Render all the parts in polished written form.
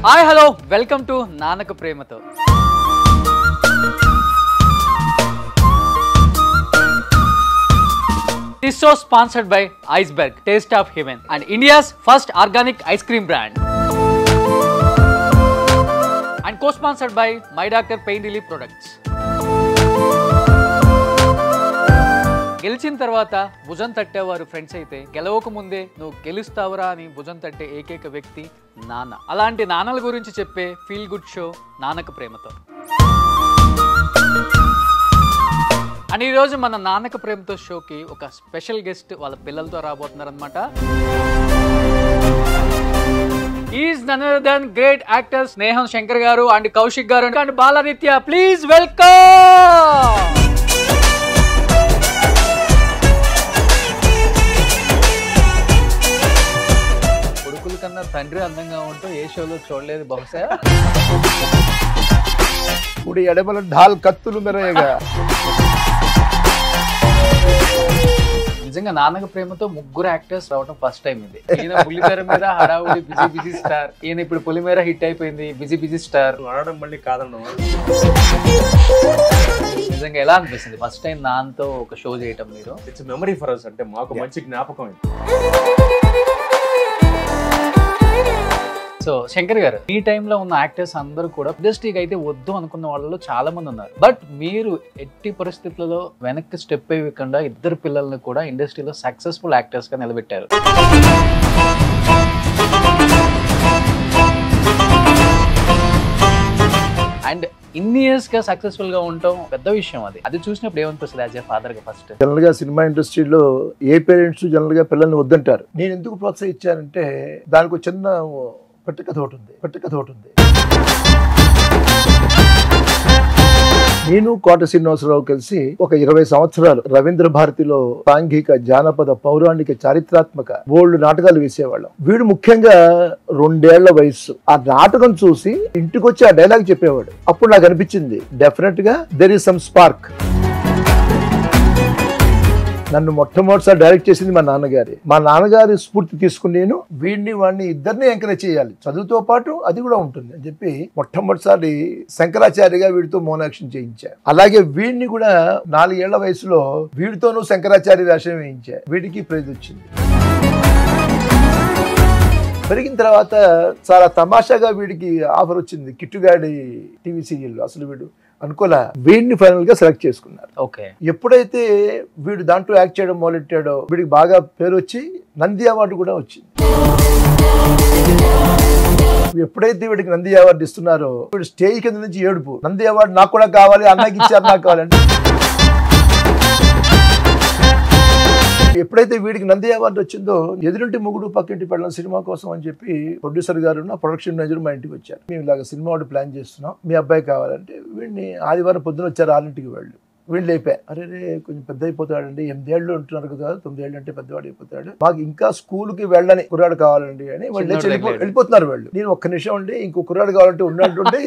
Hi hello welcome to నానక ప్రేమతో. This show sponsored by Iceberg, Taste of Heaven, and India's first organic ice cream brand. And co-sponsored by My Doctor Pain Relief Products. గెలిచిన తర్వాత భుజం తట్టేవారు friends అయితే, గెలవక ముందే నువ్వు గెలుస్తావురా అని భుజం తట్టే ఏకైక వ్యక్తి నాన్న. అలాంటి నాన్నల గురించి చెప్పే ఫీల్ గుడ్ షో నానక ప్రేమతో. అండ్ ఈరోజు మన నానక ప్రేమతో షోకి ఒక స్పెషల్ గెస్ట్ వాళ్ళ పిల్లలతో రాబోతున్నారు అనమాట. Is none other than great actors స్నేహం శంకర్ గారు అండ్ కౌశిక్ గారు అండ్ బాలనిత్య. Please welcome. కొడుకుల కన్నా తండ్రి అందంగా ఉంటూ ఏ షోలో చూడలేదు బహుశా. ఇప్పుడు ఎడమల ఢాల్ కత్తులు మెరయగా. నిజంగా నాన్నక ప్రేమతో ముగ్గురు యాక్టర్స్ రావడం ఫస్ట్ టైం ఇది. ఈయన పులిమేర మీద హడావుడి బిజీ బిజీ స్టార్, ఈయన ఇప్పుడు పులిమేర హిట్ అయిపోయింది బిజీ బిజీ స్టార్. ఆడడం మళ్ళీ కాదన్నా. నిజంగా ఎలా అనిపిస్తుంది ఫస్ట్ టైం నాన్నతో ఒక షో చేయటం? మీరు ఇట్స్ మెమరీ ఫర్ అస్, అంటే మాకు మంచి జ్ఞాపకం. సో శంకర్ గారు, ఈ టైంలో ఉన్న యాక్టర్స్ అందరూ కూడా ఇండస్ట్రీకి అయితే వద్దు అనుకున్న వాళ్ళలో చాలా మంది ఉన్నారు. బట్ మీరు ఎట్టి పరిస్థితులలో వెనక్కి స్టెప్ వేయకుండా ఇద్దరు పిల్లల్ని కూడా ఇండస్ట్రీలో సక్సెస్ఫుల్ యాక్టర్స్ గా నిలబెట్టారు. అండ్ ఇన్ని ఇయర్స్ గా సక్సెస్ఫుల్ గా ఉండటం పెద్ద విషయం. అది చూసినప్పుడు ఏమనిపిస్తుంది యాజ్ ఏ ఫాదర్ గా? ఫస్ట్ జనరల్ గా సినిమా ఇండస్ట్రీలో ఏ పేరెంట్స్ జనరల్ గా పిల్లల్ని వద్దంటారు. నేను ఎందుకు ప్రోత్సహించానంటే దానికి ఒక చిన్న పట్టికథ ఒకటి ఉంది. నేను కోట శ్రీనివాసరావు కలిసి ఒక 20 సంవత్సరాలు రవీంద్ర భారతిలో సాంఘిక, జానపద, పౌరాణిక, చారిత్రాత్మక బోల్డ్ నాటకాలు వేసేవాళ్ళం. వీడు ముఖ్యంగా 2 ఏళ్ల వయసు. ఆ నాటకం చూసి ఇంటికి వచ్చి ఆ డైలాగ్ చెప్పేవాడు. అప్పుడు నాకు అనిపించింది డెఫినెట్ గా దెర్ ఈస్ సమ్ స్పార్క్. నన్ను మొట్టమొదటిసారి డైరెక్ట్ చేసింది మా నాన్నగారి స్ఫూర్తి తీసుకుని నేను వాడిని ఇద్దరిని ఎంకరేజ్ చేయాలి, చదువుతో పాటు అది కూడా ఉంటుంది అని చెప్పి మొట్టమొదటిసారి శంకరాచార్యగా వీడితో మోనాక్షన్ చేయించా. అలాగే వీడిని కూడా 4 ఏళ్ల వయసులో వీడితోనూ శంకరాచార్య వేషం వేయించా. వీడికి ప్రైజ్ వచ్చింది. పెరిగిన తర్వాత చాలా తమాషాగా వీడికి ఆఫర్ వచ్చింది కిట్టుగాడి టీవీ సీరియల్. అసలు వీడు అనుకోలే, వీడిని ఫైనల్ గా సెలెక్ట్ చేసుకున్నారు. ఓకే. ఎప్పుడైతే వీడు దాంట్లో యాక్ట్ చేయడం మొదలెట్టాడో వీడికి బాగా పేరు వచ్చి నంది అవార్డు కూడా వచ్చింది. ఎప్పుడైతే వీడికి నంది అవార్డు ఇస్తున్నారో వీడు స్టేజ్ కింద నుంచి ఏడుపు, నంది అవార్డు నాకు కూడా కావాలి, అన్నకి ఇచ్చారు, నాకు కావాలంటే. ఎప్పుడైతే వీడికి నంది అవార్డు వచ్చిందో ఎదురింటి మొగుడు పక్కింటి పెళ్ళం సినిమా కోసం అని చెప్పి ప్రొడ్యూసర్ గారు ప్రొడక్షన్ మేనేజర్ మా ఇంటికి వచ్చారు. మేము ఇలాగ సినిమా ఒకటి ప్లాన్ చేస్తున్నాం, మీ అబ్బాయి కావాలంటే. వీడిని ఆదివారం పొద్దున వచ్చారు 6ంటికి. వీళ్ళు లేపా, అరే కొంచెం పెద్ద అయిపోతాడండి, 8 ఏళ్ళు ఉంటున్నారు కదా, 9 ఏళ్ళు అంటే పెద్దవాడు అయిపోతాడు, మాకు ఇంకా స్కూల్కి వెళ్ళని కుర్రాడు కావాలండి అని వాళ్ళు వెళ్ళిపోతున్నారు. వాళ్ళు నేను ఒక్క నిమిషం అండి, ఇంకో కుర్రాడు కావాలంటే ఉన్నట్టుంటే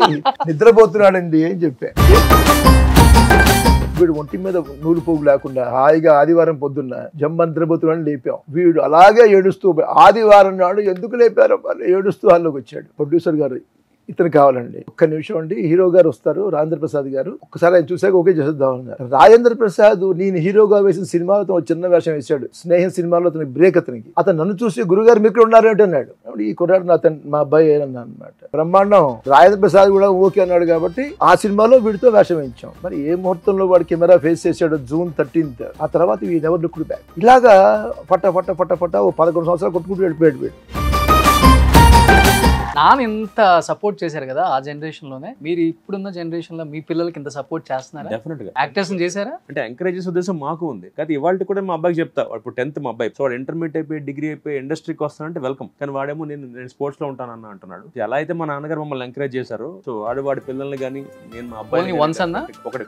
నిద్రపోతున్నాడండి అని చెప్పా. వీడు ఒంటి మీద నూలు పోగు లేకుండా హాయిగా ఆదివారం పొద్దున్న జమ్మంత్రబోతులని లేపాం. వీడు అలాగే ఏడుస్తూ ఆదివారం నాడు ఎందుకు లేపారో ఏడుస్తూ హాల్లోకి వచ్చాడు. ప్రొడ్యూసర్ గారు ఇతను కావాలండి, ఒక్క నిమిషం అండి, హీరో గారు వస్తారు రాజేంద్ర ప్రసాద్ గారు, ఒక్కసారి ఆయన చూసాక ఓకే చేసేద్దాం అన్నారు. రాజేంద్ర ప్రసాద్ నేను హీరోగా వేసిన సినిమాలో చిన్న వేషం వేశాడు, స్నేహం సినిమాలో అతని బ్రేక్. అతను నన్ను చూసి గురుగారు మీరు ఉన్నారేంటి అన్నాడు. ఈ కుర్రాడు మా అబ్బాయి ఏనన్నా అనమాట. బ్రహ్మాండం. రాజేంద్ర ప్రసాద్ కూడా ఓకే అన్నాడు కాబట్టి ఆ సినిమాలో వీడితో వేషం వేయించాం. మరి ఏ ముహూర్తంలో వాడు కెమెరా ఫేస్ చేశాడు? June 13th. ఆ తర్వాత ఈ నెవర్ లుక్డ్ బ్యాక్. ఇలాగా పట్ట 11 సంవత్సరాలు కొట్టుకుంటూ వెళ్ళిపోయాడు వీడు. నాన్న ఇంత సపోర్ట్ చేశారు కదా ఆ జనరేషన్ లోనే, మీరు ఇప్పుడున్న జనరేషన్ లో మీ పిల్లలకి ఇంత సపోర్ట్ చేస్తున్నారా? డెఫినెట్ గా యాక్టర్స్ చేశారా? అంటే ఎంకరేజ్ చేసే ఉద్దేశం మాకు ఉంది. కానీ ఇవాళ కూడా మా అబ్బాయికి చెప్తా, ఇప్పుడు 10th మా అబ్బాయి, సో వాడు ఇంటర్మీడియట్ అయిపోయి డిగ్రీ అయిపోయి ఇండస్ట్రీకి వస్తానంటే వెల్కమ్. కానీ వాడేమో నేను స్పోర్ట్స్ లో ఉంటానన్న అంటున్నాడు. ఎలా అయితే మా నాన్నగారు మమ్మల్ని ఎంకరేజ్ చేశారు, సో వాడి పిల్లల్ని కానీ నేను మా అబ్బాయి ఒకటే.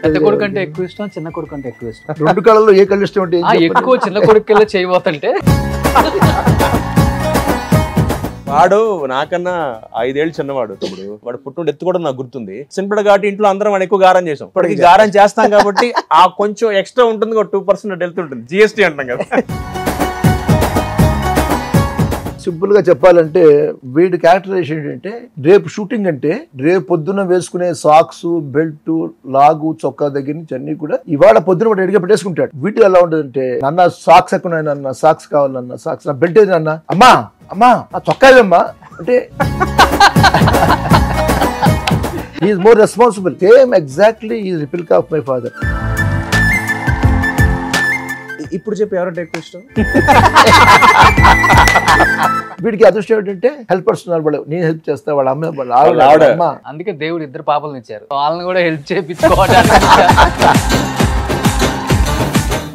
పెద్ద కొడుకు అంటే ఎక్కువ ఇష్టం, చిన్న కొడుకు అంటే ఎక్కువ ఇష్టం? 2 కళ్ళలో ఏ కళ్ళు ఇష్టం అంటే ఎక్కువ చిన్న కొడుకు చేయబోతుంటే వాడు నాకన్నా 5 ఏళ్ళు చిన్నవాడు తమ్ముడు. వాడు పుట్టినోడు ఎత్తు కూడా నాకు గుర్తుంది. సింపుల్ కాబట్టి ఇంట్లో అందరం వాడు ఎక్కువ గారం చేసాం. ఇప్పటికి గారం చేస్తాం కాబట్టి ఆ కొంచెం ఎక్స్ట్రా ఉంటుంది, 2% వెళ్తుంటుంది. GST అంటాం కదా. సింపుల్ గా చెప్పాలంటే వీడి క్యారెక్టరైజేషన్ ఏంటంటే, రేపు షూటింగ్ అంటే రేపు పొద్దున్న వేసుకునే సాక్స్, బెల్ట్, లాగు, చొక్కా దగ్గర నుంచి అన్ని కూడా ఇవాళ పొద్దున వాడు ఎడిగా పెట్టేసుకుంటాడు. వీటి ఎలా ఉంటుందంటే, నాన్న సాక్స్ ఎక్కువ, నాన్న సాక్స్ కావాలన్నా, సాక్స్ నా బెల్ట్ ఏది అన్న, అమ్మా అమ్మా ఆ చొక్కా ఏదమ్మా అంటే is more responsible. Same exactly is replica of my father. ఇప్పుడు చెప్పి ఎవరు డైరెక్టర్ ఇష్టం? వీడికి అదృష్టం ఏంటంటే హెల్పర్స్ ఉన్నారు, వాళ్ళు నేను హెల్ప్ చేస్తా, వాళ్ళ అమ్మ వాళ్ళ ఆవిడ. అమ్మ. అందుకే దేవుడు 2 పాపలను ఇచ్చారు, వాళ్ళని కూడా హెల్ప్ చేయించుకోవడానికి.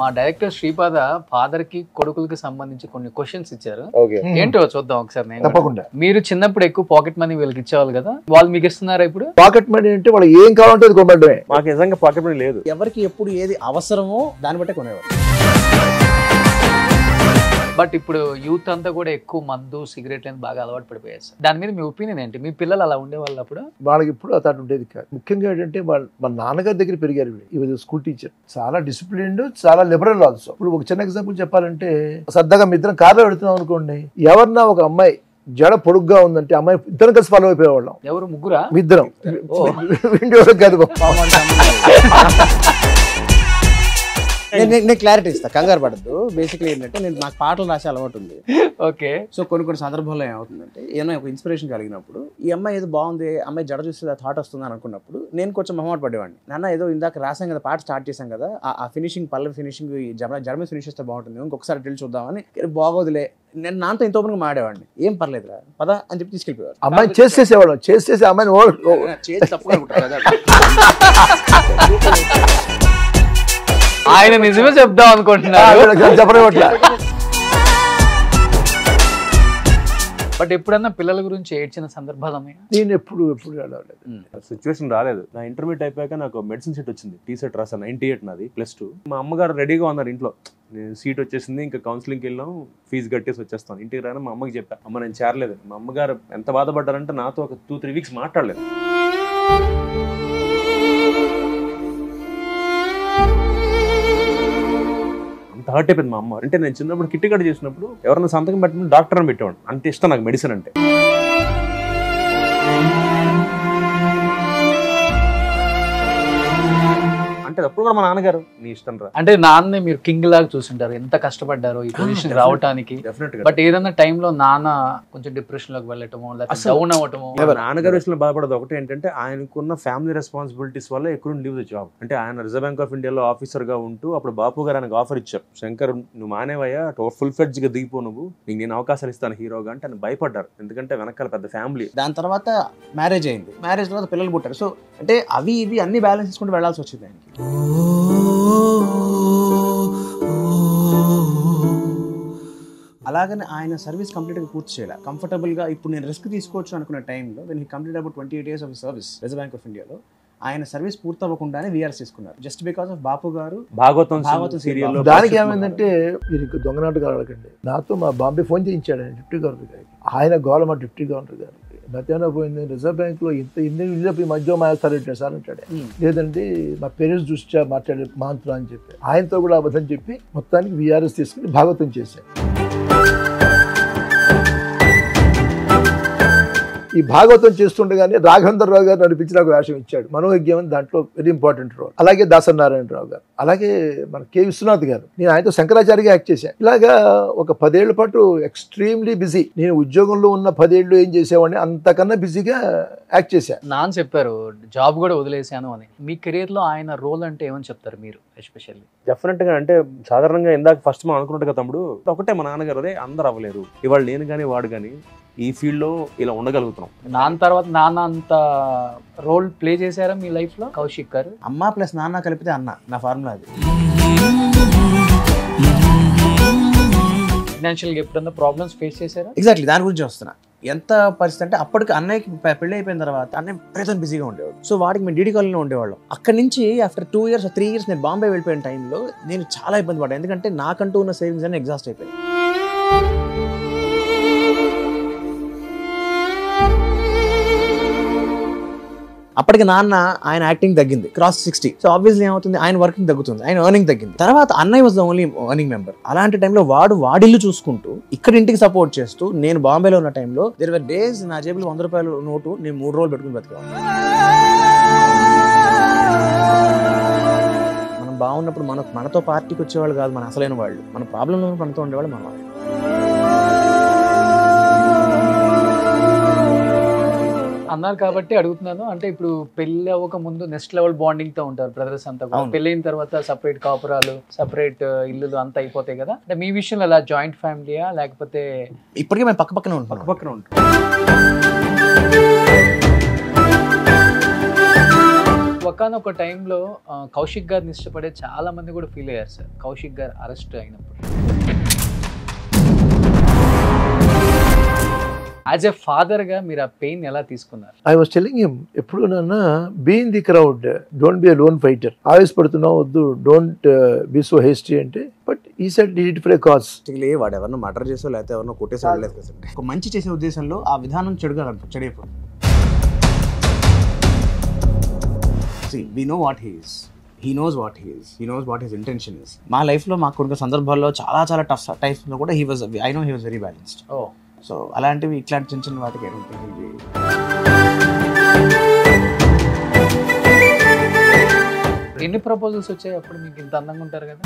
మా డైరెక్టర్ శ్రీపాద ఫాదర్ కి కొడుకులకి సంబంధించి కొన్ని క్వశ్చన్స్ ఇచ్చారు. ఏంటో చూద్దాం ఒకసారి. నేను తప్పకుండా. మీరు చిన్నప్పుడు ఎక్కువ పాకెట్ మనీ వీళ్ళకి ఇచ్చేవాళ్ళు కదా, వాళ్ళు మీకు ఇస్తున్నారా ఇప్పుడు? పాకెట్ మనీ అంటే వాళ్ళు ఏం కావాలంటే అది కొనడమే. మాకు నిజంగా పాకెట్ మనీ లేదు. ఎవరికి ఎప్పుడు ఏది అవసరమో దాన్ని బట్టే కొనేవారు. బట్ ఇప్పుడు యూత్ అంతా కూడా ఎక్కువ మందు, సిగరెట్ అని బాగా అలవాటు పడిపోయారు సార్. దాని మీద మీ ఒపీనియన్ ఏంటి? మీ పిల్లలు అలా ఉండేవాళ్ళు అప్పుడు? వాళ్ళకి ఇప్పుడు అతను ఉండేది కాదు. ముఖ్యంగా ఏంటంటే మా నాన్నగారి దగ్గర పెరిగారు. ఈ స్కూల్ టీచర్, చాలా డిసిప్లిన్డ్, చాలా లిబరల్ ఆల్సో. ఇప్పుడు ఒక చిన్న ఎగ్జాంపుల్ చెప్పాలంటే, సరదాగా మీ ఇద్దరం కార్లో వెళుతున్నాం అనుకోండి, ఎవరన్నా ఒక అమ్మాయి జడ పొడుగ్గా ఉందంటే అమ్మాయి ఇద్దరం కలిసి ఫాలో అయిపోయేవాళ్ళం. ఎవరు? ముగ్గురా? మీ ఇద్దరం. విండోలో కాదు. నేను క్లారిటీ ఇస్తా, కంగారు పడద్దు. బేసిక్లీ ఏంటంటే, నాకు పాటలు రాసే అలవాటు ఉంది. ఓకే. సో కొన్ని సందర్భాల్లో ఏమవుతుందంటే, ఏమైనా ఒక ఇన్స్పిరేషన్ కలిగినప్పుడు, ఈ అమ్మాయి ఏదో బాగుంది, అమ్మాయి జడ చూస్తే థాట్ వస్తుంది అని అనుకున్నప్పుడు నేను కొంచెం మొహమాట పడేవాడిని. నాన్న ఏదో ఇందాక రాసాం కదా, పాట స్టార్ట్ చేసాం కదా, ఆ ఫినిషింగ్, పల్లవి ఫినిషింగ్, జర్మీ ఫినిష్ చేస్తే బాగుంటుంది, ఇంకొకసారి డ్రిల్ చూద్దామని. బాగోదులే, నేను నాతో ఇంత ఓపెన్గా మాడేవాడిని. ఏం పర్లేదురా పద అని చెప్పి తీసుకెళ్ళిపోయారు. అమ్మాయి చేసేసేవాళ్ళం, చేసేసి అమ్మాయిని ఆయన నిజమే చెప్దాం అనుకుంటున్నారు. బట్ ఎప్పుడన్నా పిల్లల గురించి ఏడ్చిన సందర్భాలు ఉన్నాయా? నేను ఎప్పుడు సిచ్యువేషన్ రాలేదు. నా ఇంటర్మీడియట్ అయిపోయాక నాకు మెడిసిన్ సీట్ వచ్చింది. టీ-సెట్ రాసాను, 98 నాది, +2. మా అమ్మగారు రెడీగా ఉన్నారు ఇంట్లో. నేను సీట్ వచ్చేసింది, ఇంకా కౌన్సిలింగ్కి వెళ్ళాం, ఫీజు కట్టేసి వచ్చేస్తాను. ఇంటికి రాని మా అమ్మకి చెప్పా, అమ్మ నేను చేరలేదు. మా అమ్మగారు ఎంత బాధపడ్డారంటే, నాతో ఒక 2-3 వీక్స్ మాట్లాడలేదు. అంత హర్ట్ అయిపోయింది మా అమ్మ. అంటే నేను చిన్నప్పుడు కిట్టి కట్ చేసినప్పుడు ఎవరైనా సంతకం పెట్టిన డాక్టర్ అని పెట్టేవాడు. అంత ఇష్టం నాకు మెడిసిన్ అంటే. అంటే అప్పుడు కూడా మా నాన్నగారు నీ ఇష్టం రా అంటే, నాన్నే మీరు కింగ్ లాగా చూసింటారు, ఎంత కష్టపడ్డారో ఈ పొజిషన్ రావడానికి. బట్ ఏదన్నా టైంలో నాన్న కొంచెం డిప్రెషన్ లోకి వెళ్ళటమో, లేకపోతే డౌన్ అవ్వటమో? నాన్నగారి విషయంలో బాధపడదు ఒకటి ఏంటంటే, ఆయనకున్న ఫ్యామిలీ రెస్పాన్సిబిలిటీస్ వల్ల ఎక్కువ లీవ్ ద జాబ్. అంటే ఆయన రిజర్వ్ బ్యాంక్ ఆఫ్ ఇండియాలో ఆఫీసర్ గా ఉంటూ, అప్పుడు బాపు గారు ఆయనకు ఆఫర్ ఇచ్చారు, శంకర్ నువ్వు మానేవయ్యా, ఫుల్ ఫ్లెడ్జ్ గా దిగిపో, నువ్వు నీకు నేను అవకాశాలు ఇస్తాను హీరోగా అంటే. ఆయన భయపడ్డారు, ఎందుకంటే వెనకాల పెద్ద ఫ్యామిలీ. దాని తర్వాత మ్యారేజ్ అయింది, మ్యారేజ్ తర్వాత పిల్లలు పుట్టారు. సో అంటే అవి ఇవి అన్ని బ్యాలెన్స్ చేసుకుంటూ వెళ్లాల్సి వచ్చింది ఆయనకి. అలాగని ఆయన సర్వీస్ కంప్లీట్గా పూర్తి చేయాలి కంఫర్టబుల్గా. ఇప్పుడు నేను రిస్క్ తీసుకోవచ్చు అనుకున్న టైంలో, when he complete about 28 years of service reserve bank of ఇండియాలో, ఆయన సర్వీస్ పూర్తి అవ్వకుండానే వీఆర్ఎస్ తీసుకున్నారు, జస్ట్ బికాస్ ఆఫ్ బాపు గారు భాగవతం సీరియల్. దానికి ఏమైందంటే, మీరు ఇంకా దొంగనాటకాలు అడగండి. నాతో మా బాంబే ఫోన్ చేయించాడు ఆయన, డిప్యూటీ గవర్నర్ గారికి. ఆయన గోల మా డిప్యూటీ గవర్నర్ గారికి, మధ్యాహ్నం పోయింది రిజర్వ్ బ్యాంక్ లో ఇల్లు మధ్య మాట్లాడు సార్ అంటాడు. లేదండి మా పేరెంట్స్ చూసి మాట్లాడే మాంత్రం అని చెప్పి, ఆయనతో కూడా అబద్ధం చెప్పి మొత్తానికి వీఆర్ఎస్ తీసుకుని భాగవతం చేశారు. ఈ భాగవతం చేస్తుండగానే రాఘవేంద్రరావు గారు నడిపించి నాకు వేషం ఇచ్చాడు, మనోజ్ఞం దాంట్లో వెరీ ఇంపార్టెంట్ రోల్. అలాగే దాసనారాయణరావు గారు, అలాగే మన కె విశ్వనాథ్ గారు. నేను ఆయనతో శంకరాచార్యగా యాక్ట్ చేశాను. ఇలాగా ఒక 10 ఏళ్ల పాటు ఎక్స్ట్రీమ్లీ బిజీ. నేను ఉద్యోగంలో ఉన్న 10 ఏళ్ళు ఏం చేసేవాడిని, అంతకన్నా బిజీగా యాక్ట్ చేశాను. నాన్న చెప్పారు జాబ్ కూడా వదిలేశాను అని. మీ కెరీర్ లో ఆయన రోల్ అంటే ఏమని చెప్తారు మీరు ఎస్పెషల్లీ? డెఫినెట్ గా అంటే, సాధారణంగా ఇందాక ఫస్ట్ మనం అనుకున్నట్టుగా తమ్ముడు ఒకటే, మా నాన్నగారు అదే అందరూ అవ్వలేరు. ఇవాళ నేను కానీ వాడు కానీ ఈ ఫీల్డ్ లో ఇలా ఉండగలుగుతున్నాం. నాన్న తర్వాత నాన్న అంత రోల్ ప్లే చేశారా మీ లైఫ్ లో? కౌశిక్ గారు అమ్మ ప్లస్ నాన్న కలిపితే అన్న, నా ఫార్ములా అది. ఫైనాన్షియల్ గా ఎప్పుడన్నా ప్రాబ్లమ్స్ ఫేస్ చేశారా? ఎగ్జాక్ట్లీ దాని గురించి వస్తున్నా. ఎంత పరిస్థితి అంటే, అప్పటికి అన్నయ్యకి పెళ్లి అయిపోయిన తర్వాత అన్నయ్య ప్రజెంట్ బిజీగా ఉండేవాడు. సో వాడికి మేము డీడీ కాలనీలో ఉండేవాళ్ళం. అక్కడి నుంచి ఆఫ్టర్ 2 years 3 years నేను బాంబే వెళ్ళిపోయిన టైంలో నేను చాలా ఇబ్బంది పడ్డాను, ఎందుకంటే నాకంటూ ఉన్న సేవింగ్స్ అన్ని ఎగ్జాస్ట్ అయిపోయాయి. అప్పటికి నాన్న ఆయన యాక్టింగ్ తగ్గింది, క్రాస్ 60. సో ఆబ్వియస్లీ ఏమవుతుంది, ఆయన వర్కింగ్ తగ్గుతుంది, ఆయన ఎర్నింగ్ తగ్గింది. తర్వాత అన్నయ్య was the only earning member. అలాంటి టైంలో వాడిల్లు చూసుకుంటూ ఇక్కడ ఇంటికి సపోర్ట్ చేస్తూ, నేను బాంబేలో ఉన్న టైంలో దేర్ వర్ డేస్ నా జేబులో 100 రూపాయలు నోటు నేను 3 రోజులు పెట్టుకుని బతికేవాడిని. మనం బాగున్నప్పుడు మనతో పార్టీకి వచ్చేవాళ్ళు కాదు మన అసలైన వాళ్ళు, మన ప్రాబ్లంలో మనతో ఉండేవాళ్ళు మన వాళ్ళు. అన్నారు కాబట్టి అడుగుతున్నాను. అంటే ఇప్పుడు పెళ్లి అవ్వక ముందు నెక్స్ట్ లెవెల్ బాండింగ్ తో ఉంటారు బ్రదర్స్ అంతా కూడా. పెళ్ళైన తర్వాత సపరేట్ కాపురాలు, సపరేట్ ఇల్లులు అంతా అయిపోతాయి కదా. అంటే మీ విషయంలో అలా జాయింట్ ఫ్యామిలీయా లేకపోతే? ఇప్పటికే మేము పక్కనే ఉంటాం. ఒకనొక టైంలో కౌశిక్ గారిని ఇష్టపడే చాలా మంది కూడా ఫీల్ అయ్యారు సార్, కౌశిక్ గారు అరెస్ట్ అయినప్పుడు. యాజ్ ఎ ఫాదర్ గా మీరు ఆ పెయిన్ ఎలా తీసుకున్నారు? ఐ వాస్ టెల్లింగ్ హిమ్, ఎప్పుడు నాన్న be in the crowd, don't be a lone fighter. ఆవేశపడుతున్నావు, వద్దు, డోంట్ బి సో హేస్టీ అంటే. But he said did it for a cause. వాడు ఎవరినో మర్డర్ చేసో లేకపోతే ఎవరినో కొట్టేసో లేదు కదా. ఒక మంచి చేసే ఉద్దేశంలో ఆ విధానం చెడైపోతుంది. See, we know what he is. He knows what he is. He knows what his intention is. మా లైఫ్లో మాకు కొన్ని సందర్భాల్లో చాలా టఫ్ టైప్స్లో కూడా I know he was very balanced. So అలాంటివి ఇట్లాంటి చిన్న వాటికి ఎన్ని ప్రపోజల్స్ వచ్చాయి అప్పుడు? మీకు ఇంత అందంగా ఉంటారు కదా.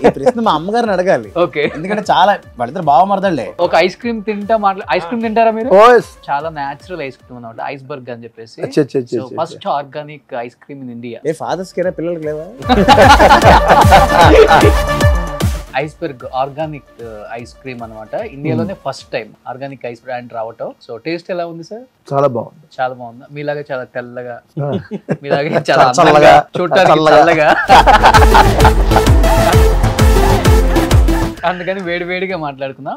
ఈ ప్రశ్న మా అమ్మగారిని అడగాలి. ఓకే, ఎందుకంటే చాలా వాళ్ళిద్దరు బావమరదలే. ఒక ఐస్ క్రీమ్ ఐస్ క్రీమ్ తింటారా మీరు? చాలా న్యాచురల్ ఐస్ క్రీమ్ అన్నమాట, ఐస్బర్గ్ అని చెప్పేసి. First organic ice cream in India. ఏ ఫాదర్స్ కి పిల్లలకి లేవా? ఐస్బర్గ్ ఆర్గానిక్ ఐస్ క్రీమ్ అనమాట. ఇండియాలోనే first time organic ice brand రావటం. సో టేస్ట్ ఎలా ఉంది సార్? చాలా బాగుంది. చాలా బాగుంది. మీలాగా చాలా తెల్లగా, మీలాగా చాలా చల్లగా, చూడటానికి చల్లగా, అందుకని వేడిగా మాట్లాడుకుందాం.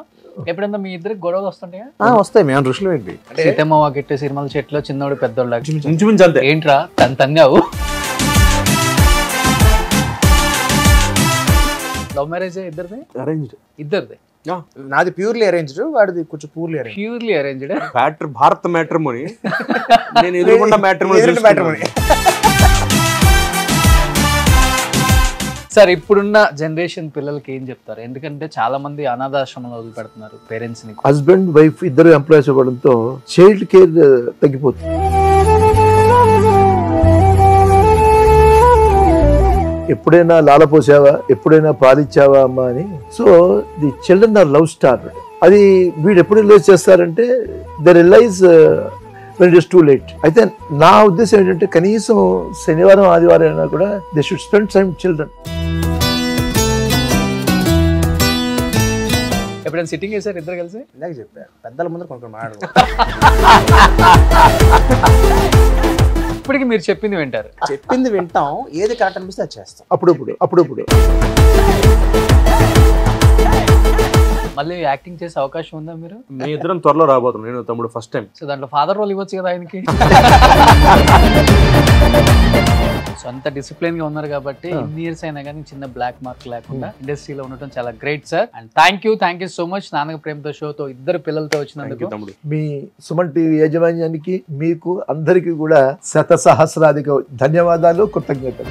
ఎప్పుడన్నా మీ ఇద్దరికి గొడవలు వస్తుంటాయా? వస్తాయి. మేము దృష్టిలో ఏంటి, సీతమ్మ వాకిట్టే సినిమాల చెట్లో చిన్నోడు పెద్దోళ్ళ ఇంచుమించు ఏంట్రా తన్నావు? లవ్ మ్యారేజ్ ఇద్దరిది? అరేంజ్డ్. ఇద్దరిది. నాది ప్యూర్లీ అరేంజ్డ్, వాడిది కొంచెం ప్యూర్లీ అరేంజ్డ్. భారత్ మ్యాట్రిమోనీ, నేను ఎదురుకుండా మ్యాట్రిమోనీ. సార్, ఇప్పుడున్న జనరేషన్ పిల్లలకి ఏం చెప్తారు? ఎందుకంటే చాలా మంది అనాథాశ్రమంలో వదిలిపెడుతున్నారు పేరెంట్స్ ని. హస్బెండ్ వైఫ్ ఇద్దరు ఎంప్లాయీస్ ఇవ్వడంతో చైల్డ్ కేర్ తగ్గిపోతుంది. ఎప్పుడైనా లాలపోసావా, ఎప్పుడైనా పాలిచ్చావా అమ్మా అని. So the children are love star. అది వీడు ఎప్పుడు రిలైజ్ చేస్తారంటే they realise when it is too late. అయితే నా ఉద్దేశం ఏంటంటే కనీసం శనివారం ఆదివారం అయినా కూడా they should spend time children. ఎప్పుడైనా సిట్టింగ్ చేశారు ఇద్దరు కలిసి? ఇందాక చెప్పారు, పెద్దల ముందు కొంచెం మాట్లాడు. ఇప్పటికి మీరు చెప్పింది వింటారు? చెప్పింది వింటాం, ఏది కరెక్ట్ అనిపిస్తే అది చేస్తాం. అప్పుడప్పుడు మళ్ళీ యాక్టింగ్ చేసే అవకాశం ఉందా మీరు? మీ ఇద్దరం త్వరలో రాబోతున్నాం, నేను తమ్ముడు ఫస్ట్ టైం. సో దాంట్లో ఫాదర్ రోల్ ఇవ్వచ్చు కదా ఆయనకి. సో అంత డిసిప్లిన్ గా ఉన్నారు కాబట్టి ఇన్ని ఇయర్స్ అయినా కానీ చిన్న బ్లాక్ మార్క్ లేకుండా ఇండస్ట్రీలో ఉండటం చాలా great sir. And thank you so much నాన్నగ ప్రేమతో షోతో ఇద్దరు పిల్లలతో వచ్చినందుకు. మీ సుమన్ టీవీ యాజమాన్యానికి మీకు అందరికీ కూడా శతసహస్రాధిక ధన్యవాదాలు, కృతజ్ఞతలు.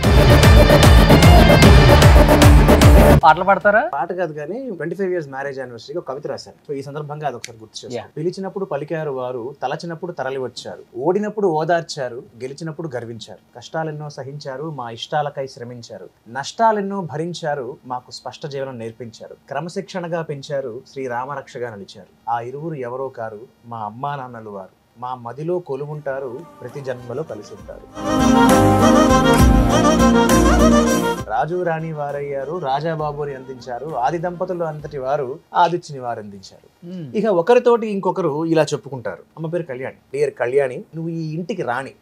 పాటలు పాడతారా? పాట కాదు కానీ 25 years మ్యారేజ్ యానివర్సరీకి ఒక కవిత రాశారు. సో ఈ సందర్భంగా అది ఒకసారి గుర్తు చేస్తాను. పిలిచినప్పుడు పలికారు వారు, తలచినప్పుడు తరలి వచ్చారు, ఓడినప్పుడు ఓదార్చారు, గెలిచినప్పుడు గర్వించారు, కష్టాలెన్నో సహించారు, మా ఇష్టాలకై శ్రమించారు, నష్టాలెన్నో భరించారు, మాకు స్పష్ట జీవనం నేర్పించారు, క్రమశిక్షణగా పెంచారు, శ్రీరామరక్షగా నిలిచారు. ఆ ఇరువురు ఎవరో కారు, మా అమ్మా నాన్నలు వారు, మా మదిలో కొలువుంటారు, ప్రతి జన్మలో కలిసి ఉంటారు. రాజు రాణి వారయ్యారు, రాజాబాబుని అందించారు, ఆది దంపతులు అంతటి వారు ఆదిత్యని వారు అందించారు. ఇక ఒకరితోటి ఇంకొకరు ఇలా చెప్పుకుంటారు. అమ్మ పేరు కళ్యాణి. డియర్ కళ్యాణి, నువ్వు ఈ ఇంటికి రాణి,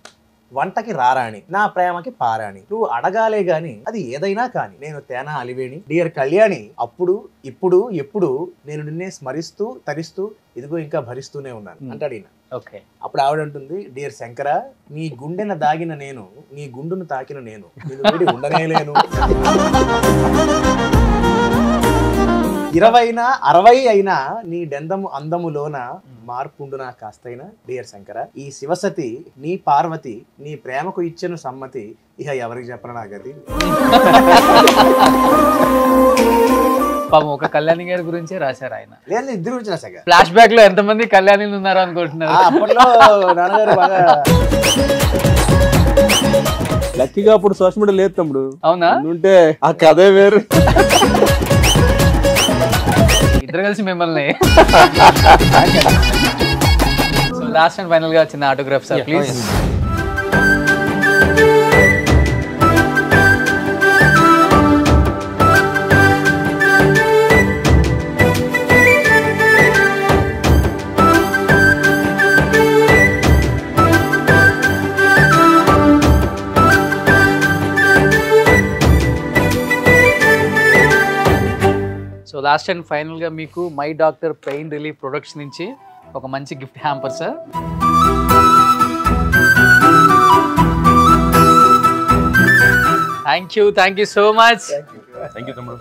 వంటకి రారాణి, నా ప్రేమకి పారాణి, నువ్వు అడగాలే గాని అది ఏదైనా కాని, నేను తేనా అలివేణి. డియర్ కళ్యాణి, అప్పుడు ఇప్పుడు ఎప్పుడు నేను నిన్నే స్మరిస్తూ తరిస్తూ ఇదిగో ఇంకా భరిస్తూనే ఉన్నాను అంటాడు ఈయన. ఓకే. అప్పుడు ఆవిడ అంటుంది, డియర్ శంకర, నీ గుండెన దాగిన నేను, నీ గుండును తాకిన నేను, నేను వీడి ఉండనేలేను. 20 60 అయినా నీ డెందము అందములోన మార్పుండునా కాస్తైనా డియర్ శంకర ఈ శివసతి నీ పార్వతి నీ ప్రేమకు ఇచ్చెను సమ్మతి ఇక ఎవరికి చెప్పను నా గది. పాపం ఒక కళ్యాణి గారి గురించే రాశారు ఆయన. లేదు ఇద్దరు గురించి రాశాక ఫ్లాష్ బ్యాక్ లో ఎంతమంది కళ్యాణిలు ఉన్నారు అనుకుంటున్నారు? అప్పట్లో నాన్నగారు బాగా లక్కీగా అప్పుడు సోషల్ మీడియా లేదు తమ్ముడు. అవునా? ఉంటే ఆ కథే వేరు. ఇద్దరు కలిసి మిమ్మల్ని లాస్ట్ అండ్ ఫైనల్ గా చిన్న autograph sir please. So last and final గా మీకు my doctor pain relief products నుంచి ఒక మంచి gift hamper sir. Thank you so much. Thank you తమ్ముడు.